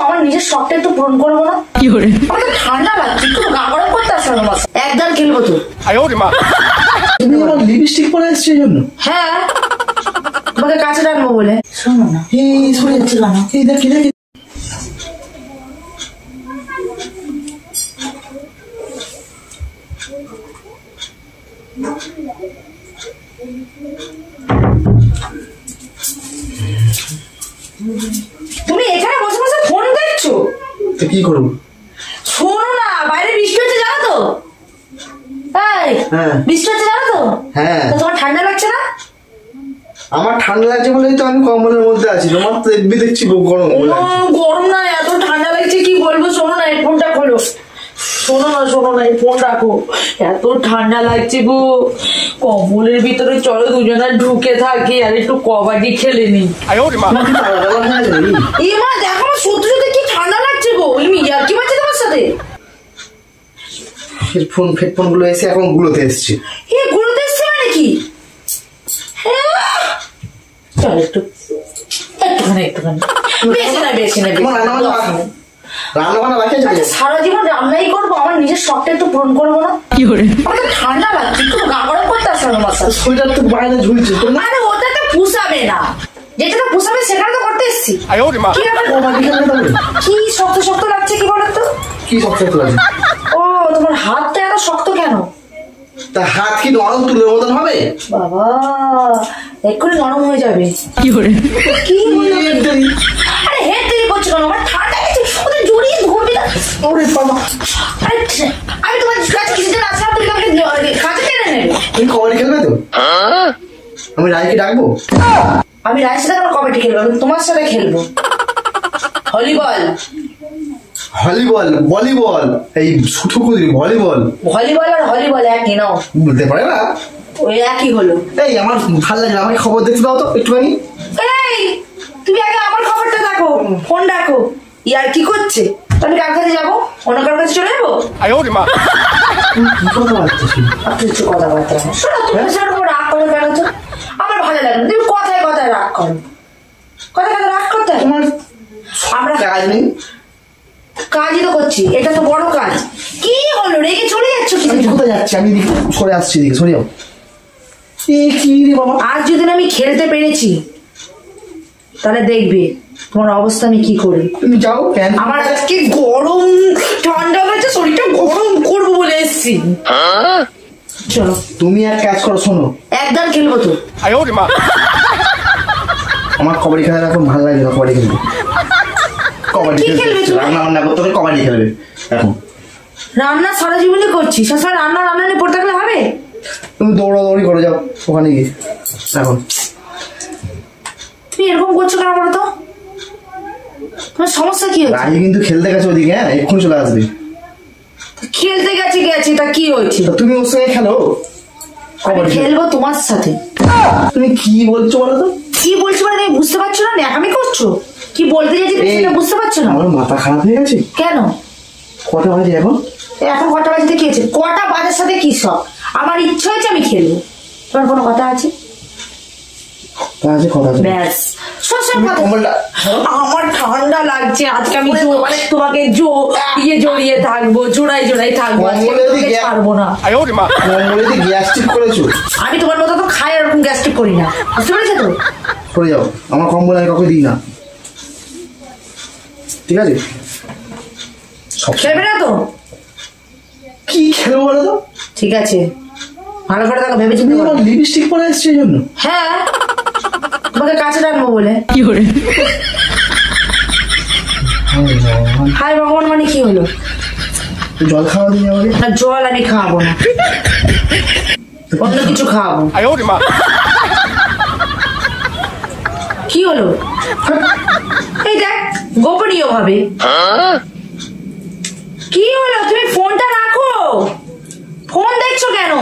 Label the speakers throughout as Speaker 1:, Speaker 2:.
Speaker 1: আমার নিজের শখটা একটু পূরণ করবো না? কি করে? আমার তো ঠান্ডা লাগছে, একটু গা গরম করতে আসলো না। একদম খেলবো তো।
Speaker 2: তুমি আমার লিপস্টিক পরে আসছো এই জন্য?
Speaker 1: হ্যাঁ, তোমাকে কাছে রাখবো বলে। শোনো না,
Speaker 2: এই
Speaker 1: সরে যাচ্ছে কেন?
Speaker 2: এই দেখ দেখ
Speaker 1: তুমি এখানে বসে বসে ফোন দেখছো?
Speaker 2: তো কি করবো?
Speaker 1: শোনো না, বাইরে বৃষ্টি হচ্ছে জানো তো?
Speaker 2: হ্যাঁ
Speaker 1: বৃষ্টি হচ্ছে জানো তো?
Speaker 2: হ্যাঁ।
Speaker 1: তোমার ঠান্ডা লাগছে না?
Speaker 2: আমার ঠান্ডা লাগছে বলেই তো আমি কম্বলের মধ্যে আছি। তোমার তো দেখছি গরম
Speaker 1: গরম না, এত ঠান্ডা লাগছে কি বলবো। শোনো না, এই ফোনটা খোলো। শোনো না, এই ফোন রাখো। এত ঠান্ডা লাগছে গো, কম্বলের ভিতরে চলো দুজনে ঢুকে থাকি আর একটু কবাডি খেলে নি। এমা দেখো, সত্যি সত্যি কি ঠান্ডা লাগছে গো। ইয়ার কি বাজছে তোমার সাথে?
Speaker 2: হেডফোন গুলো এসে এখন গুলোতে এসছে।
Speaker 1: গুলোতে এসছে মানে কি? চল একটুখানি বেশি না। সারা জীবন রান্নাই করবো, আমার নিজের শখটা একটু পূরণ করবো না? কি করে? আমার তো ঠান্ডা লাগছে, একটু গা গরম করতে আসলো না।
Speaker 2: সোয়েটার তো বাইরে ঝুলছে।
Speaker 1: আরে ওটা তো পুষাবে না, যেটা পুষাবে সেখানে তো করতে এসছি। কি শক্ত শক্ত লাগছে কি বলো তো?
Speaker 2: কি শক্ত লাগছে?
Speaker 1: ও, তোমার হাতটা এত শক্ত কেন?
Speaker 2: তা হাত কি নরম তুলের মতন হবে?
Speaker 1: বাবা, এক্ষুনি নরম হয়ে যাবে। কি করে? কি আরে হেড দেরি করছো কেন? আমার ঠান্ডা গেছে, শুধু জড়িয়ে ধরবি না।
Speaker 2: ওরে বাবা,
Speaker 1: আমি তোমার কাছে কিছুদিন আসলাম, তুমি আমাকে কাছে টেনে নেবে।
Speaker 2: তুমি কবাডি খেলবে তো? আমি রায়কে ডাকবো?
Speaker 1: আমি রায়ের সাথে আমার কবাডি খেলবো, আমি তোমার সাথে খেলবো ভলিবল।
Speaker 2: ভলিবল এই ছুটুকুদি ভলিবল
Speaker 1: আর হলিবল একই নাও,
Speaker 2: বলতে পারে না?
Speaker 1: ওই একই হলো।
Speaker 2: এই আমার ভালো লাগে, আমাকে খবর দেখতে দাও তো একটুখানি।
Speaker 1: এই তুমি আগে আমার খবরটা দেখো, ফোন রাখো। ইয়ার কি করছে? আমি কার কাছে যাবো? অন্য কার কাছে চলে যাবো? কথাবার্তা শোনো, তুমি সেরকম রাগ করো কেন তো? আমার ভালো লাগে না, তুমি কথায় কথায় রাগ করো। কথায় রাগ করতে
Speaker 2: তোমার
Speaker 1: আমরা
Speaker 2: কাজ নেই?
Speaker 1: কাজই তো করছি, এটা তো বড় কাজ। কি হলো, রেগে চলে যাচ্ছ?
Speaker 2: কোথায় যাচ্ছি আমি? সরে আসছি, দিকে সরে যাও। কি রে বাবা,
Speaker 1: আজ যদি আমি খেলতে পেরেছি তাহলে দেখবে তোমার অবস্থা আমি কি করি।
Speaker 2: তুমি যাও। কেন?
Speaker 1: আমার আজকে গরম ঠান্ডা হয়েছে, শরীরটা গরম করবো বলে এসছি। চলো
Speaker 2: তুমি এক কাজ করো, শোনো,
Speaker 1: একদম খেলবো তো।
Speaker 2: আমার কবাডি খেলা এখন ভালো লাগে না। কবাডি খেলবে? কবাডি খেলবে? রান্না করতে হবে, কবাডি খেলবে এখন।
Speaker 1: রান্না সারা জীবনে করছি, সবসময় রান্না নিয়ে পড়ে থাকলে হবে?
Speaker 2: তুমি দৌড়াদৌড়ি করে যাও ওখানে গিয়ে এখন।
Speaker 1: তুমি এরকম করছো কেন বলো তো? তোমার সমস্যা কি হচ্ছে?
Speaker 2: রাজি কিন্তু খেলতে গেছে ওদিকে, হ্যাঁ এক্ষুনি চলে আসবে।
Speaker 1: খেলতে গেছি তা কি হয়েছে?
Speaker 2: তুমি ওর সঙ্গে খেলো।
Speaker 1: খেলবো তোমার সাথে।
Speaker 2: তুমি কি বলছো বলো তো?
Speaker 1: কি বলছো মানে বুঝতে পারছো না? ন্যাকামি করছো? কি বলতে চাইছি তুমি বুঝতে পারছো না?
Speaker 2: আমার মাথা খারাপ হয়ে গেছে।
Speaker 1: কেন?
Speaker 2: কটা বাজে এখন?
Speaker 1: কটা বাজতে কি আছে? কটা বাজার সাথে কি সব? আমার ইচ্ছা হয়েছে আমি খেলবো। তোমার কোনো কথা আছে? ব্যাস, আমার ঠান্ডা লাগছে আজকে, আমি তোমাকে জড়িয়ে থাকবো, জোড়াই থাকবো, পারবো না। আমি তোমার মতো তো খাই, এরকম গ্যাস্ট্রিক করি না, বুঝতে পেরেছো তো?
Speaker 2: সরে যাও, আমার কম্বল আমি কাউকে দিই না, ঠিক আছে?
Speaker 1: খেলবে না তো?
Speaker 2: কি খেলবো বলো তো?
Speaker 1: ঠিক আছে, ভালো করে দেখো, ভেবেছি
Speaker 2: লিপস্টিক পরে আসছে এই জন্য।
Speaker 1: হ্যাঁ, তোমাকে কাছে রাখবো বলে। কি করে? হাই ভগবান, মানে কি হলো?
Speaker 2: জল খাওয়া দিই আমাকে।
Speaker 1: না, জল আমি খাওয়াবো না, অন্য কিছু খাওয়াবো। কি হলো? এই দেখ, গোপনীয় ভাবে। কি হলো? তুমি ফোনটা রাখো, ফোন দেখছো কেন?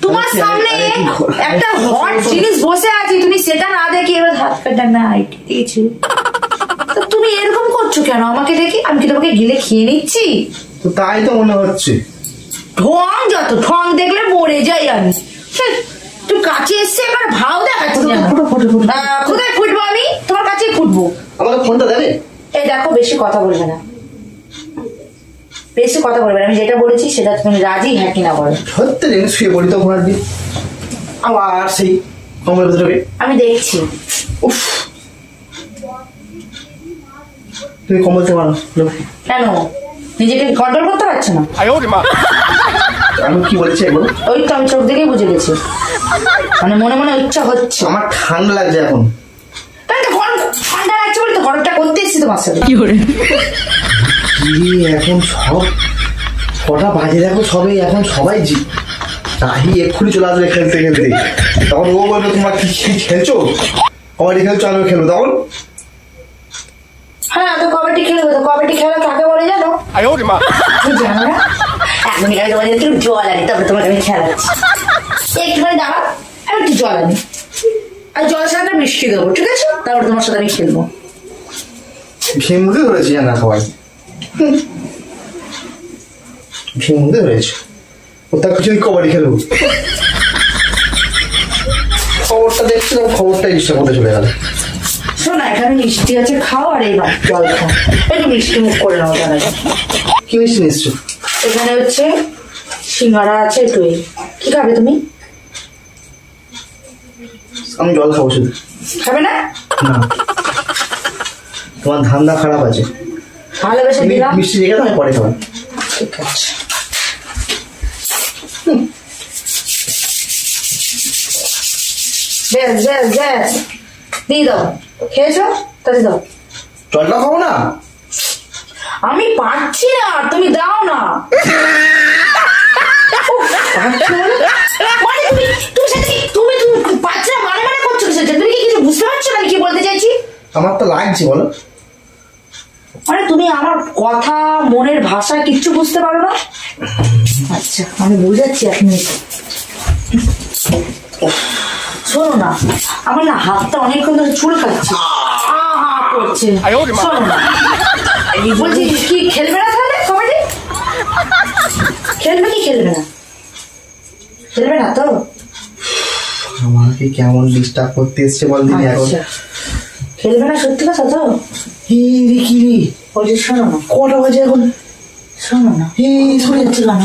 Speaker 1: তোমার সামনে একটা হট জিনিস বসে আছে, তুমি সেটা না দেখে এবার হাত পেটা না দিয়েছি। তুমি এরকম করছো কেন আমাকে দেখি? আমি কি তোমাকে গিলে খেয়ে নিচ্ছি?
Speaker 2: তো তাই তো মনে হচ্ছে।
Speaker 1: ঢং, যত ঢং দেখলে মরে যাই আমি। তুই কাছে এসছে, এবার ভাও দেখাচ্ছি। কোথায় ফুটবো? আমি তোমার কাছেই ফুটবো।
Speaker 2: আমাকে ফোনটা দেবে?
Speaker 1: এই দেখো, বেশি কথা বলবে না, বেশি কথা বলবে না। আমি যেটা বলেছি সেটা তুমি রাজি হ্যাঁ কিনা বলো।
Speaker 2: সত্যি রে, শুয়ে পড়ি তো ঘোরার দিন আবার সেই কমলের ভিতরে।
Speaker 1: আমি দেখছি।
Speaker 2: উফ, তুমি কমলতে পারো
Speaker 1: কেন নিজেকে কন্ট্রোল করতে পারছো না?
Speaker 2: আমি কি বলেছি বলো?
Speaker 1: ওই তো আমি চোখ দেখেই বুঝে গেছি, মানে মনে মনে ইচ্ছা হচ্ছে।
Speaker 2: আমার ঠান্ডা লাগছে এখন।
Speaker 1: ঠান্ডা লাগছে বলে তো গরমটা করতে এসেছি তোমার সাথে।
Speaker 2: কি এখন সব কটা বাজে দেখো, সবে এখন সবাই তাহি এক্ষুনি চলে আসবে খেলতে খেলতে। তখন ও বলবে তোমার কি খেলছো, কবাডি খেলছো, আমিও খেলবো তখন।
Speaker 1: হ্যাঁ তো কবাডি খেলবো, তো কবাডি খেলা কাকে বলে জানো? জানো না? এখন তোমার একটু জল আনি, তারপরে তোমাকে আমি খেলাচ্ছি। একটুখানি দাঁড়া, আমি একটু জল আনি, আর জল সাথে মিষ্টি দেবো, ঠিক আছে? তারপর তোমার সাথে আমি খেলবো।
Speaker 2: ভীমকে ধরেছি না সবাই, ভীমকে ধরেছে। ও তার কিছু কবাডি খেলবো। খবরটা দেখছিলাম, খবরটা ইচ্ছা করতে চলে গেল।
Speaker 1: শোনা, এখানে মিষ্টি আছে, খাও, আর এইবার জল খাও। একটু মিষ্টি মুখ করে নাও তারা।
Speaker 2: কি মিষ্টি নিচ্ছ?
Speaker 1: এখানে হচ্ছে সিঙ্গারা আছে, একটু কি খাবে তুমি?
Speaker 2: আমি জল খাবো শুধু।
Speaker 1: খাবে না?
Speaker 2: না, তোমার ধান্দা খারাপ আছে।
Speaker 1: ভালোবেসে দিলাম,
Speaker 2: মিষ্টি রেখে আমি পরে খাবো।
Speaker 1: ঠিক আছে। বেশ বেশ বেশ, দিয়ে দাও। খেয়েছো? তাহলে দাও।
Speaker 2: জলটা খাবো না,
Speaker 1: আমি পারছি না, তুমি দাও না। মানে তুমি পারছি না মানে মানে করছো সেটা, তুমি কি কিছু বুঝতে পারছো না কি বলতে চাইছি?
Speaker 2: আমার তো লাগছে, বলো।
Speaker 1: মানে তুমি আমার কথা, মনের ভাষা কিচ্ছু বুঝতে পারো না? আচ্ছা, আমি বুঝাচ্ছি এক মিনিট। শোনো না, আমার না হাতটা অনেকক্ষণ ধরে চুল খাচ্ছে, করছে। শোনো না, বলছি কি খেলবে না তাহলে কবাডি? খেলবে কি খেলবে না? খেলবে না তো?
Speaker 2: আমাকে কেমন ডিস্টার্ব করতে এসছে বল দিদি এখন।
Speaker 1: খেলবে না সত্যি কথা তো?
Speaker 2: কি রে
Speaker 1: ওই যে শোনো না,
Speaker 2: কটা বাজে এখন?
Speaker 1: শোনো না,
Speaker 2: শুনে যাচ্ছে না।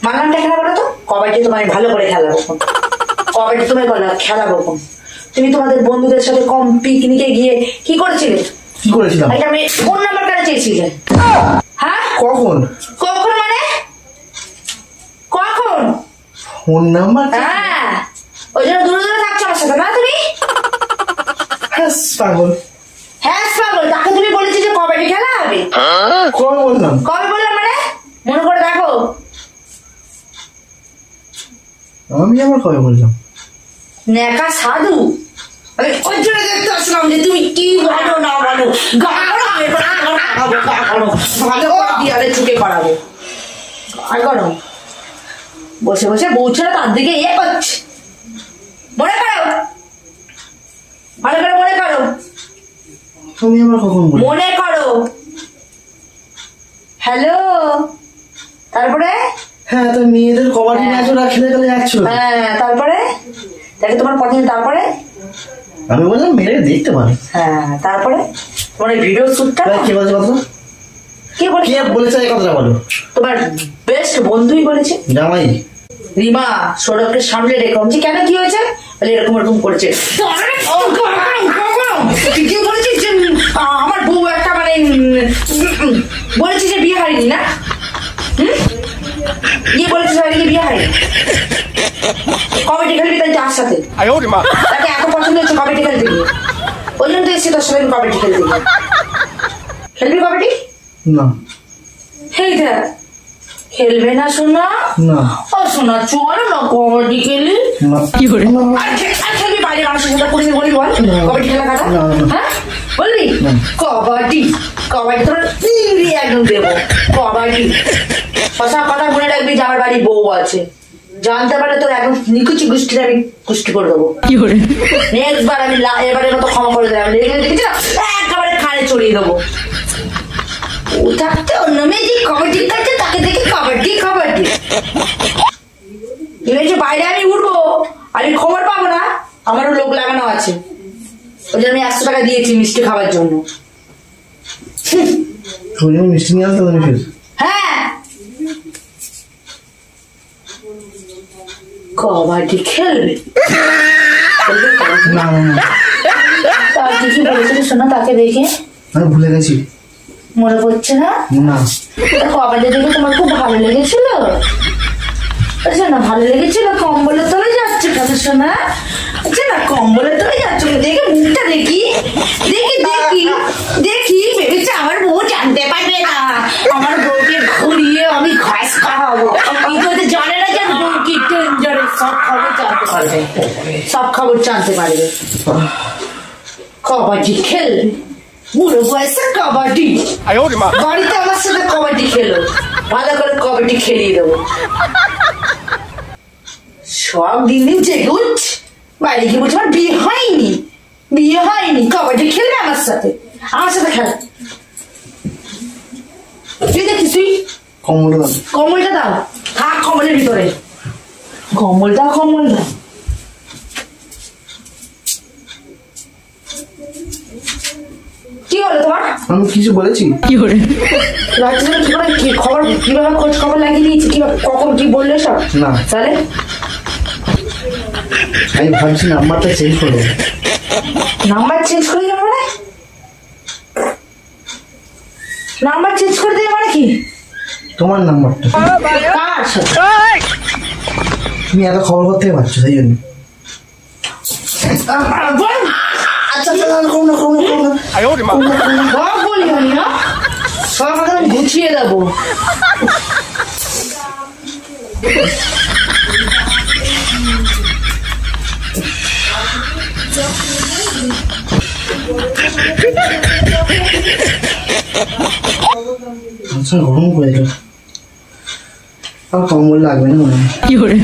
Speaker 1: মানানটা এখানে বলো তো। কবাডি তোমায় ভালো করে খেলাবো, কবাডি তোমায় খেলাবো। তুমি তোমাদের বন্ধুদের সাথে কম পিকনিকে গিয়ে কি করেছিলে?
Speaker 2: কি করেছিলাম?
Speaker 1: এটা আমি ফোন নাম্বার কেন চেয়েছিলে? হ্যাঁ
Speaker 2: কখন?
Speaker 1: কখন মানে কখন?
Speaker 2: Phone number?
Speaker 1: হ্যাঁ, ওই জন্য দূরে দূরে থাকছো আমার সাথে না তুমি?
Speaker 2: পাগল।
Speaker 1: হ্যাঁ পাগল, তাকে তুমি বলেছি যে কবাডি খেলা হবে।
Speaker 2: কবে বললাম?
Speaker 1: কবে বললাম মানে? মনে করে দেখো।
Speaker 2: আমি আবার কবে বললাম?
Speaker 1: নেকা সাধু, ওই জন্য দেখতে আসলাম যে তুমি কি বলো না বলো। ভালো চুকে করাবো। আর করো বসে বসে বউ ছেড়ে তার দিকে ইয়ে করছে। মনে করো, ভালো করে মনে করো।
Speaker 2: তুমি আবার কখন বললে?
Speaker 1: মনে করো। হ্যালো, তারপরে?
Speaker 2: হ্যাঁ, তো মেয়েদের কবাডি ম্যাচ ওরা খেলে গেলে যাচ্ছ।
Speaker 1: হ্যাঁ, তারপরে দেখে তোমার পছন্দ। তারপরে
Speaker 2: আমি বললাম মেরে দেখতে পারে।
Speaker 1: হ্যাঁ, তারপরে তোমার ভিডিও শুটটা
Speaker 2: কে বলছে কথা? কে বলেছে এই কথাটা বলো?
Speaker 1: তোমার বেস্ট বন্ধুই বলেছে।
Speaker 2: জামাই
Speaker 1: রিমা সৌরভকে সামনে রেখো। যে কেন কি হয়েছে? বলে এরকম এরকম করেছে। কি বলেছিস যে আমার বউ একটা মানে বলেছি যে বিয়ে হয়নি না? গিয়ে বলেছিস বিয়ে হয়নি। কমেডি খেলবি তাই যার সাথে, তাকে এত পছন্দ হচ্ছে কমেডি খেলতে গিয়ে, ওই জন্য তো এসেছি তোর সাথে কমেডি খেলতে গিয়ে। খেলবি কমেডি?
Speaker 2: না।
Speaker 1: হেই দেখ, খেলবে না শোনা?
Speaker 2: না।
Speaker 1: ও শোনা, চলো না কবাডি খেলি।
Speaker 2: কি করে?
Speaker 1: আর খেলবি বাইরে মানুষের সাথে করে বলি, বল কবাডি খেলা কথা। হ্যাঁ বলবি কবাডি, কবাডি তোর একদম দেবো কবাডি। সব কথা মনে রাখবি যে আমার বাড়ি বউ আছে, জানতে পারলে তোর এখন নিকুচি গোষ্ঠীর আমি কুষ্টি করে দেবো। নেক্সটবার আমি এবারের মতো ক্ষমা করে দেবো। দেখেছি না, একেবারে খানে চড়িয়ে দেবো। ও থাকতে অন্য মেয়ে যে কবাডি খেলছে তাকে দেখে কবাডি কবাডি ভেবেছে বাইরে আমি উঠবো, আমি খবর পাবো না, আমারও লোক লাগানো আছে। ওই জন্য আমি 100 টাকা দিয়েছি মিষ্টি খাওয়ার জন্য।
Speaker 2: তুমি মিষ্টি নিয়ে আসতে তুমি ফির
Speaker 1: হ্যাঁ কবাডি খেলবে
Speaker 2: না না না
Speaker 1: তার কিছু বলেছিল শোনা তাকে দেখে
Speaker 2: আমি ভুলে গেছি
Speaker 1: মনে পড়ছে না?
Speaker 2: না
Speaker 1: কবাডি দেখে তোমার খুব ভালো লেগেছিল? আচ্ছা না ভালো লেগেছিল কম্বলের তলায় যাচ্ছে কেন শোনা? আচ্ছা না কম্বলের তলায় যাচ্ছ দেখে মুখটা দেখি দেখি দেখি দেখি ভেবেছে আমার বউ জানতে পারবে না, আমার বউকে ঘুরিয়ে আমি ঘাস খাওয়াবো। কিন্তু জানে না যে বউ কি ডেঞ্জারাস, সব খবর জানতে পারবে, সব খবর জানতে পারবে। কবাডি খেলবে বুড়ো বয়সে কবাডি, বাড়িতে আমার সাথে কবাডি খেলো, ভালো করে কবাডি খেলিয়ে দেবো। সব দিন দিন জেগে উঠছে, বাড়ি গিয়ে বলছে আমার বিয়ে হয়নি, বিয়ে হয়নি, কবাডি খেলবে আমার সাথে, আমার সাথে খেলা। তুই দেখিস তুই কম্বলটা দাও, থাক কম্বলের ভিতরে, কম্বল দাও কম্বল দাও। কি হলো তোমার?
Speaker 2: আমি কিছু বলেছি?
Speaker 1: কি করে খবর কিভাবে খোঁজ খবর লাগিয়ে দিয়েছি, কিভাবে কখন কি বললে সব?
Speaker 2: না
Speaker 1: তাহলে
Speaker 2: আমি ভাবছি নাম্বারটা চেঞ্জ করবো।
Speaker 1: নাম্বার চেঞ্জ করে দেবে মানে? নাম্বার চেঞ্জ করে দেবে মানে কি?
Speaker 2: তোমার নাম্বারটা
Speaker 1: কার সাথে?
Speaker 2: তুমি এত খবর করতে পারছো সেই জন্য। আচ্ছা
Speaker 1: সব বলি আমি না, সব আমি গুছিয়ে দেবো।
Speaker 2: আচ্ছা গরম করে দিল, আর কম্বল লাগবে না মনে হয়।
Speaker 1: কি করে